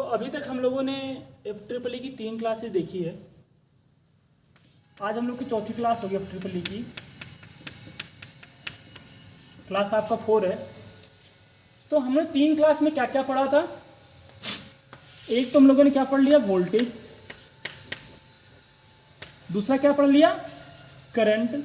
अभी तक हम लोगों ने FEEE की 3 क्लासेस देखी है। आज हम लोग की चौथी क्लास होगी FEEE की। क्लास आपका 4 है। तो हमने 3 क्लास में क्या क्या पढ़ा था। एक तो हम लोगों ने क्या पढ़ लिया, वोल्टेज। दूसरा क्या पढ़ लिया, करंट।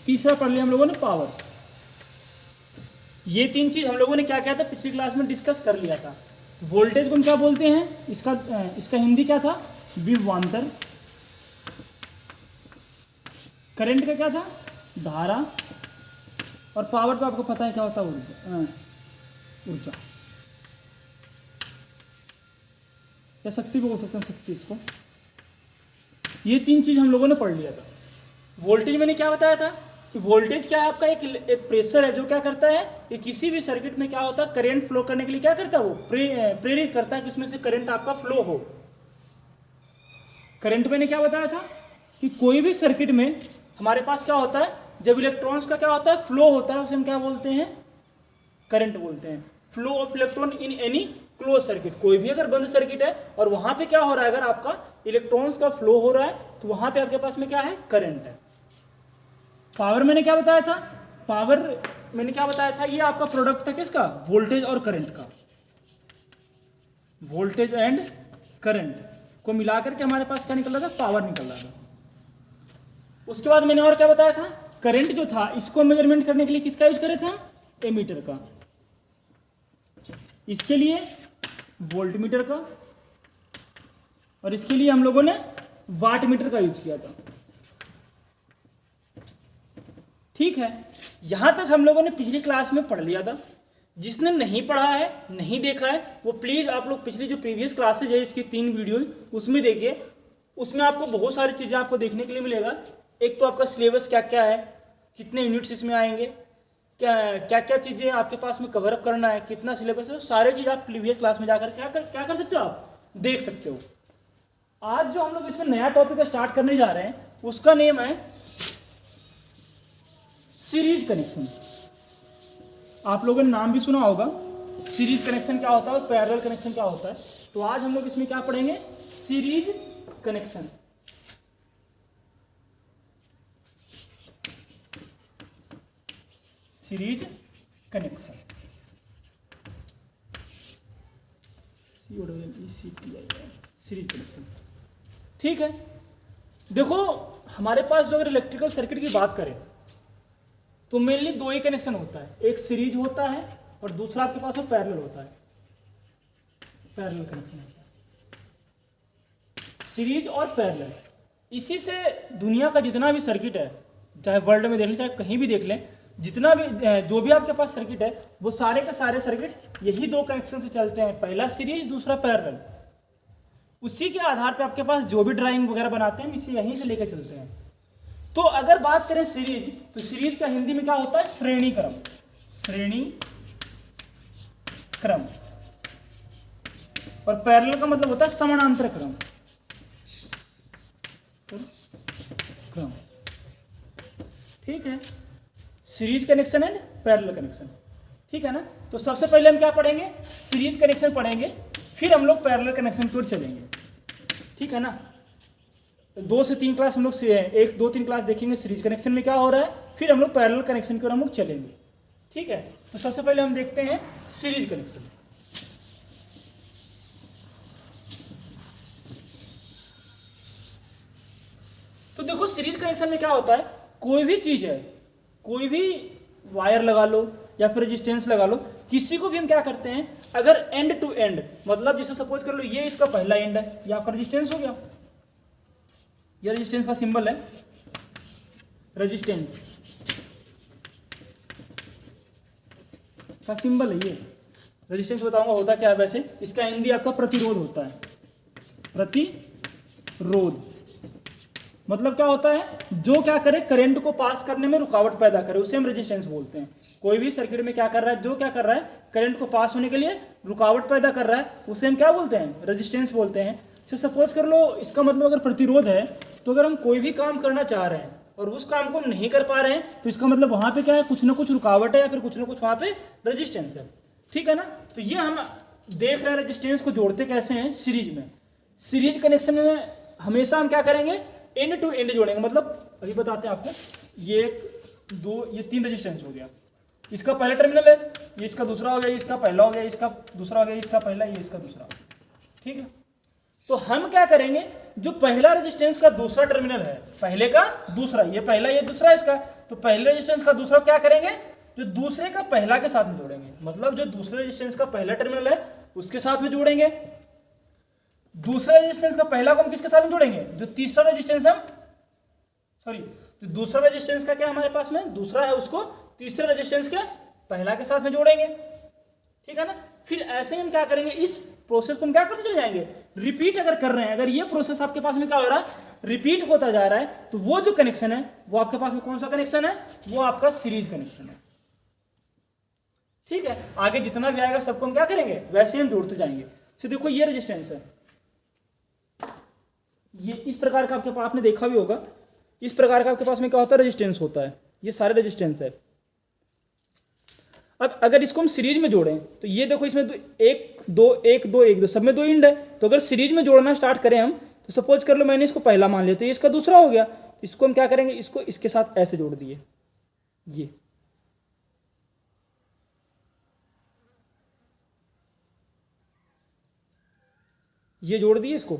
तीसरा पढ़ लिया हम लोगों ने पावर। ये 3 चीज हम लोगों ने क्या किया था, पिछली क्लास में डिस्कस कर लिया था। वोल्टेज को हम क्या बोलते हैं, इसका हिंदी क्या था, विभवांतर। करंट का क्या था, धारा। और पावर तो आपको पता है क्या होता है, ऊर्जा या शक्ति बोल सकते हैं, शक्ति इसको। ये 3 चीज हम लोगों ने पढ़ लिया था। वोल्टेज मैंने क्या बताया था कि वोल्टेज क्या है, आपका एक प्रेशर है जो क्या करता है कि किसी भी सर्किट में क्या होता है, करंट फ्लो करने के लिए क्या करता है, वो प्रेरित करता है कि उसमें से करंट आपका फ्लो हो। करंट मैंने क्या बताया था कि कोई भी सर्किट में हमारे पास क्या होता है, जब इलेक्ट्रॉन्स का क्या होता है, फ्लो होता है, उसे हम क्या बोलते हैं, करंट बोलते हैं। Flow of electron in any close circuit. कोई भी अगर बंद सर्किट है और वहां पे क्या हो रहा है, अगर आपका इलेक्ट्रॉन्स का फ्लो हो रहा है तो वहां पे आपके पास में क्या है, करंट है। पावर मैंने क्या बताया था, पावर मैंने क्या बताया था, ये आपका प्रोडक्ट था किसका, वोल्टेज और करंट का। वोल्टेज एंड करंट को मिलाकर के हमारे पास क्या निकल रहा था, पावर निकल रहा था। उसके बाद मैंने और क्या बताया था, करंट जो था इसको मेजरमेंट करने के लिए किसका यूज करे थे हम, एमीटर का। इसके लिए वोल्ट मीटर का, और इसके लिए हम लोगों ने वाट मीटर का यूज किया था। ठीक है, यहां तक हम लोगों ने पिछली क्लास में पढ़ लिया था। जिसने नहीं पढ़ा है, नहीं देखा है, वो प्लीज आप लोग पिछली जो प्रीवियस क्लासेज है इसकी 3 वीडियो उसमें देखिए। उसमें आपको बहुत सारी चीजें आपको देखने के लिए मिलेगा। एक तो आपका सिलेबस क्या क्या है, कितने यूनिट्स इसमें आएंगे, क्या क्या चीजें आपके पास में कवर अप करना है, कितना सिलेबस है, सारे चीज आप प्रीवियस क्लास में जाकर क्या कर सकते हो, आप देख सकते हो। आज जो हम लोग इसमें नया टॉपिक स्टार्ट करने जा रहे हैं उसका नेम है सीरीज कनेक्शन। आप लोगों ने नाम भी सुना होगा, सीरीज कनेक्शन क्या होता है और पैरेलल कनेक्शन क्या होता है। तो आज हम लोग इसमें क्या पढ़ेंगे, series connection. Series connection, series connection. ठीक है, देखो हमारे पास जो अगर इलेक्ट्रिकल सर्किट की बात करें तो मेनली 2 ही कनेक्शन होता है, एक सीरीज होता है और दूसरा आपके पास में पैरेलल होता है। पैरेलल कनेक्शन होता है, सीरीज और पैरेलल। इसी से दुनिया का जितना भी सर्किट है, चाहे वर्ल्ड में देख लें चाहे कहीं भी देख लें, जितना भी जो भी आपके पास सर्किट है वो सारे के सारे सर्किट यही 2 कनेक्शन से चलते हैं, पहला सीरीज दूसरा पैरेलल। उसी के आधार पे आपके पास जो भी ड्राइंग वगैरह बनाते हैं इसे यहीं से लेकर चलते हैं। तो अगर बात करें सीरीज, तो सीरीज का हिंदी में क्या होता है, श्रेणी क्रम। श्रेणी क्रम। और पैरेलल का मतलब होता है समानांतर क्रम। क्रम। ठीक है, series connection and parallel connection. ठीक है ना। तो सबसे पहले हम क्या पढ़ेंगे, सीरीज कनेक्शन पढ़ेंगे, फिर हम लोग पैरेलल कनेक्शन की ओर चलेंगे। ठीक है ना। 2 से 3 क्लास हम लोग 1, 2, 3 क्लास देखेंगे सीरीज कनेक्शन में क्या हो रहा है, फिर हम लोग पैरेलल कनेक्शन की ओर हम लोग चलेंगे। ठीक है, तो सबसे पहले हम देखते हैं सीरीज कनेक्शन। तो देखो सीरीज कनेक्शन में क्या होता है, कोई भी चीज है, कोई भी वायर लगा लो या फिर रेजिस्टेंस लगा लो, किसी को भी हम क्या करते हैं, अगर एंड टू एंड, मतलब जैसे सपोज कर लो ये इसका पहला एंड है, ये आपका रेजिस्टेंस हो गया, ये रेजिस्टेंस का सिंबल है, रेजिस्टेंस का सिंबल है ये। रेजिस्टेंस बताऊंगा होता क्या है वैसे, इसका हिंदी आपका प्रतिरोध होता है। प्रतिरोध मतलब क्या होता है, जो क्या करे, करंट को पास करने में रुकावट पैदा करे, उसे हम रेजिस्टेंस बोलते हैं। कोई भी सर्किट में क्या कर रहा है, जो क्या कर रहा है, करंट को पास होने के लिए रुकावट पैदा कर रहा है, उसे हम क्या बोलते हैं, रेजिस्टेंस बोलते हैं। तो सपोज कर लो, इसका मतलब अगर प्रतिरोध है, तो अगर हम कोई भी काम करना चाह रहे हैं और उस काम को हम नहीं कर पा रहे हैं, तो इसका मतलब वहां पे क्या है, कुछ ना कुछ रुकावट है या फिर कुछ ना कुछ वहां पे रेजिस्टेंस है। ठीक है ना। तो ये हम देख रहे हैं रेजिस्टेंस को जोड़ते कैसे हैं सीरीज में। सीरीज कनेक्शन में हमेशा हम क्या करेंगे, एंड टू एंड जोड़ेंगे। मतलब अभी बताते हैं आपको, ये 1 2 ये 3 रेजिस्टेंस हो गया, इसका पहला टर्मिनल है, ये इसका दूसरा हो गया, ये इसका पहला हो गया, इसका दूसरा हो गया, इसका पहला, ये इसका दूसरा, ठीक है। तो हम क्या करेंगे, जो पहला रेजिस्टेंस का दूसरा टर्मिनल है, पहले का दूसरा, ये पहला ये दूसरा इसका, तो पहले रेजिस्टेंस का दूसरा क्या करेंगे, जो दूसरे का पहला के साथ में जोड़ेंगे। मतलब जो दूसरे रेजिस्टेंस का पहला टर्मिनल है उसके साथ में जोड़ेंगे। दूसरा रेजिस्टेंस का पहला को हम किसके साथ में जोड़ेंगे, जो तीसरा रेजिस्टेंस हम जो दूसरा रेजिस्टेंस का क्या हमारे पास में दूसरा है, उसको तीसरे रेजिस्टेंस के पहला के साथ में जोड़ेंगे, ठीक है ना। फिर ऐसे ही हम क्या करेंगे, इस प्रोसेस को हम क्या करते चले जाएंगे, रिपीट अगर कर रहे हैं, अगर ये प्रोसेस आपके पास में क्या हो रहा है, रिपीट होता जा रहा है, तो वो जो कनेक्शन है वो आपके पास में कौन सा कनेक्शन है, वो आपका सीरीज कनेक्शन है, ठीक है। आगे जितना भी आएगा सबको हम क्या करेंगे, वैसे हम जोड़ते जाएंगे। तो देखो ये रेजिस्टेंस है, ये इस प्रकार का आपने देखा भी होगा, इस प्रकार का आपके पास में क्या होता है, रेजिस्टेंस होता है, ये सारे रेजिस्टेंस है। अब अगर इसको हम सीरीज में जोड़ें तो ये देखो, इसमें 1 2 1 2 1 2 सब में 2 इंड है। तो अगर सीरीज में जोड़ना स्टार्ट करें हम, तो सपोज कर लो मैंने इसको पहला मान लिया, तो ये इसका दूसरा हो गया, तो इसको हम क्या करेंगे, इसको इसके साथ ऐसे जोड़ दिए, ये जोड़ दिए इसको।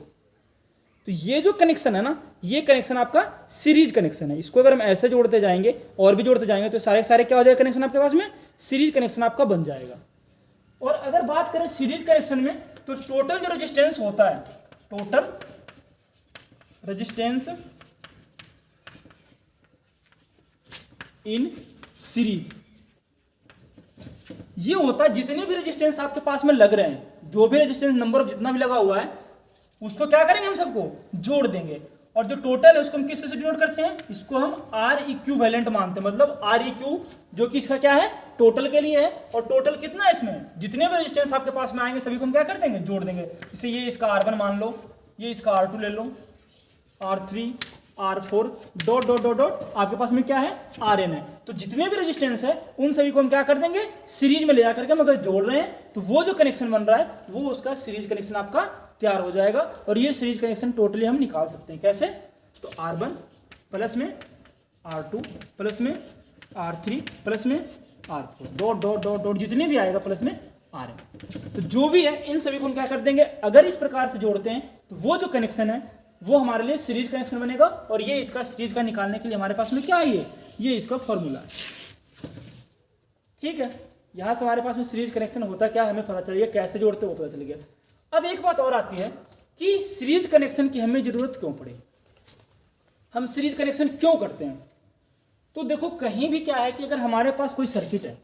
तो ये जो कनेक्शन है ना, ये कनेक्शन आपका सीरीज कनेक्शन है। इसको अगर हम ऐसे जोड़ते जाएंगे और भी जोड़ते जाएंगे तो सारे सारे क्या हो जाएगा, कनेक्शन आपके पास में सीरीज कनेक्शन आपका बन जाएगा। और अगर बात करें सीरीज कनेक्शन में, तो टोटल जो रेजिस्टेंस होता है, टोटल रेजिस्टेंस इन सीरीज, ये होता है जितने भी रेजिस्टेंस आपके पास में लग रहे हैं, जो भी रेजिस्टेंस नंबर जितना भी लगा हुआ है उसको क्या करेंगे, हम सबको जोड़ देंगे। और जो टोटल है उसको हम किससे डिनोट करते हैं, इसको हम आर इक्विवेलेंट मानते हैं। मतलब आर इक्यू जो कि इसका क्या है, टोटल के लिए है, और टोटल कितना है, इसमें जितने भी रेजिस्टेंस आपके पास में आएंगे सभी को हम क्या कर देंगे, जोड़ देंगे। इसे ये इसका R1 मान लो, ये इसका R2 ले लो, R3 R4 dot dot dot dot आपके पास में क्या है, Rn है। तो जितने भी रेजिस्टेंस है उन सभी को हम क्या कर देंगे, सीरीज में ले जाकर के हम अगर जोड़ रहे हैं तो वो जो कनेक्शन बन रहा है वो उसका सीरीज कनेक्शन आपका तैयार हो जाएगा। और ये सीरीज कनेक्शन टोटली हम निकाल सकते हैं कैसे, तो R1 प्लस में R2 प्लस में R3 प्लस में R4 dot dot dot dot जितने भी आएगा प्लस में Rn। तो जो भी है इन सभी को हम क्या कर देंगे, अगर इस प्रकार से जोड़ते हैं तो वो जो कनेक्शन है वो हमारे लिए सीरीज कनेक्शन बनेगा। और ये इसका सीरीज का निकालने के लिए हमारे पास में क्या है, ये इसका फॉर्मूला है, ठीक है। यहां से हमारे पास में सीरीज कनेक्शन होता क्या हमें पता चल गया, कैसे जोड़ते वो पता चल गया। अब एक बात और आती है कि सीरीज कनेक्शन की हमें जरूरत क्यों पड़े, हम सीरीज कनेक्शन क्यों करते हैं। तो देखो कहीं भी क्या है कि अगर हमारे पास कोई सर्किट है,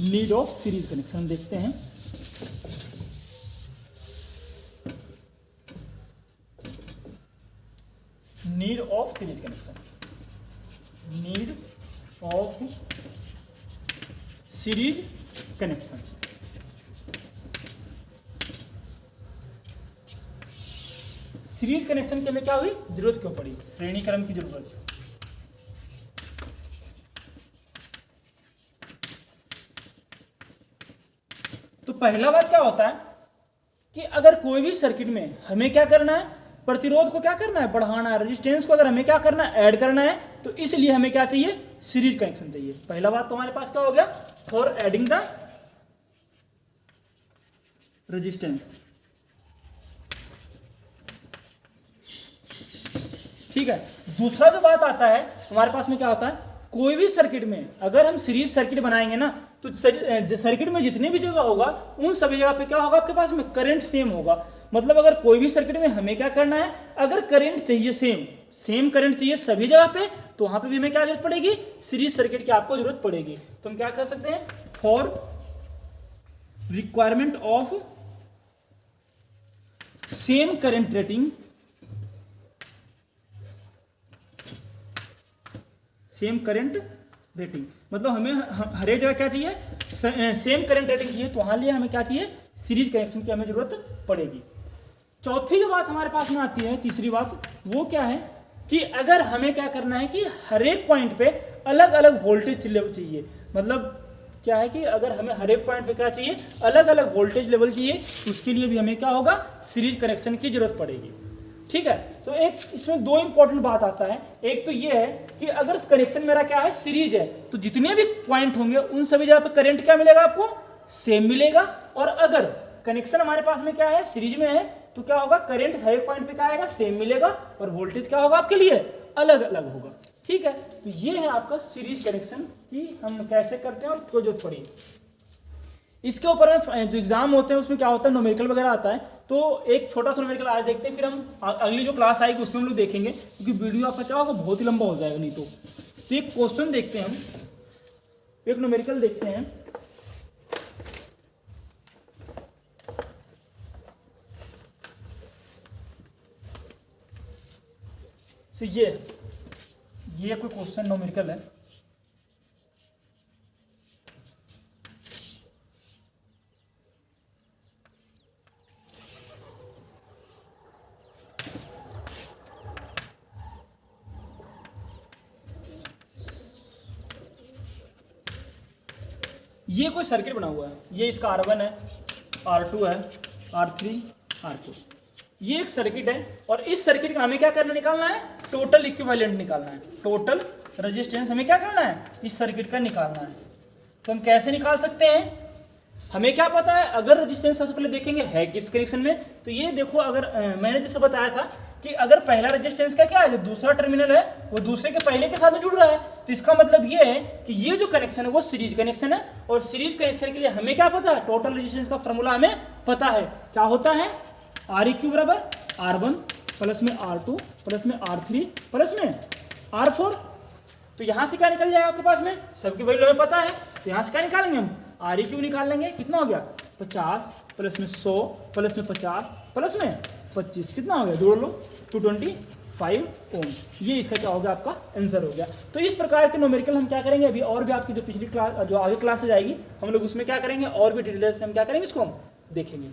नीड ऑफ सीरीज कनेक्शन देखते हैं, need of series connection, need of series connection. Series connection के हमें क्या हुई, जरूरत क्यों पड़ी, श्रेणी क्रम की जरूरत। तो पहला बात क्या होता है कि अगर कोई भी सर्किट में हमें क्या करना है, प्रतिरोध को क्या करना है, बढ़ाना है, रेजिस्टेंस को अगर हमें क्या करना है, ऐड करना है, तो इसलिए हमें क्या चाहिए, सीरीज कनेक्शन चाहिए। पहला बात तो हमारे पास क्या हो गया, फॉर एडिंग द रेजिस्टेंस, ठीक है। दूसरा जो बात आता है हमारे पास में क्या होता है, कोई भी सर्किट में अगर हम सीरीज सर्किट बनाएंगे ना, तो सर्किट में जितनी भी जगह होगा उन सभी जगह पे क्या होगा, आपके पास में करंट सेम होगा। मतलब अगर कोई भी सर्किट में हमें क्या करना है, अगर करंट चाहिए सेम करंट चाहिए सभी जगह पे, तो वहां पे भी हमें क्या जरूरत पड़ेगी, सीरीज सर्किट की आपको जरूरत पड़ेगी। तो हम क्या कर सकते हैं, for requirement of same current rating, same current rating, मतलब हमें हर एक जगह क्या चाहिए, सेम करंट रेटिंग चाहिए, तो वहां लिए हमें क्या चाहिए, सीरीज कनेक्शन की हमें जरूरत पड़ेगी। चौथी जो बात हमारे पास में आती है, तीसरी बात, वो क्या है कि अगर हमें क्या करना है कि हर एक पॉइंट पे अलग अलग वोल्टेज चाहिए। मतलब क्या है कि अगर हमें हर एक पॉइंट पे क्या चाहिए, अलग अलग वोल्टेज लेवल चाहिए, तो उसके लिए भी हमें क्या होगा, सीरीज कनेक्शन की जरूरत पड़ेगी। ठीक है, तो एक इसमें दो इंपॉर्टेंट बात आता है। एक तो ये है कि अगर कनेक्शन मेरा क्या है, सीरीज है, तो जितने भी पॉइंट होंगे उन सभी जगह पे करंट क्या मिलेगा, आपको सेम मिलेगा। और अगर कनेक्शन हमारे पास में क्या है, सीरीज में है, तो क्या होगा, करंट हर एक पॉइंट पे क्या आएगा, सेम मिलेगा, और वोल्टेज क्या होगा आपके लिए, अलग अलग होगा। ठीक है, तो ये है आपका सीरीज कनेक्शन कि हम कैसे करते हैं और क्यों जरूरत पड़ी। इसके ऊपर में जो एग्जाम होते हैं उसमें क्या होता है, न्यूमेरिकल वगैरह आता है। तो एक छोटा सा न्यूमेरिकल आज देखते हैं, फिर हम अगली जो क्लास आएगी उसमें हम लोग देखेंगे, क्योंकि वीडियो आपका क्या होगा, बहुत ही लंबा हो जाएगा नहीं तो एक क्वेश्चन देखते हैं हम, एक न्यूमेरिकल देखते हैं। तो ये कोई क्वेश्चन न्यूमेरिकल है। ये कोई सर्किट बना हुआ है, ये इसका R1 है, R2 है, R3, R4, ये एक सर्किट है। और इस सर्किट का हमें क्या करना, निकालना है, टोटल इक्विवेलेंट निकालना है, टोटल रेजिस्टेंस हमें क्या करना है, इस सर्किट का निकालना है। तो हम कैसे निकाल सकते हैं, हमें क्या पता है, अगर रेजिस्टेंस सबसे पहले देखेंगे है किस कनेक्शन में, तो ये देखो, अगर मैंने जैसे बताया था कि अगर पहला रेजिस्टेंस का क्या है, जो दूसरा टर्मिनल है वो दूसरे के पहले के साथ में जुड़ रहा है, तो इसका मतलब ये है कि ये जो कनेक्शन है वो सीरीज कनेक्शन है। और सीरीज कनेक्शन के लिए हमें क्या पता है, टोटल रेजिस्टेंस का फॉर्मूला हमें पता है, क्या होता है, Req बराबर R1 प्लस में R2 प्लस में R3 प्लस में R4। तो यहाँ से क्या निकल जाएगा आपके पास में, सबकी वैल्यू हमें पता है, तो यहाँ से क्या निकालेंगे हम, Req निकाल लेंगे, कितना हो गया, 50 प्लस में 100 प्लस में 50 प्लस में 25, कितना हो गया, जोड़ लो, 225 ओम। ये इसका क्या होगा, आपका आंसर हो गया। तो इस प्रकार के न्यूमेरिकल हम क्या करेंगे, अभी और भी आपकी जो पिछली क्लास, जो आगे क्लासेज आएगी, हम लोग उसमें क्या करेंगे, और भी डिटेल से हम क्या करेंगे, इसको हम देखेंगे।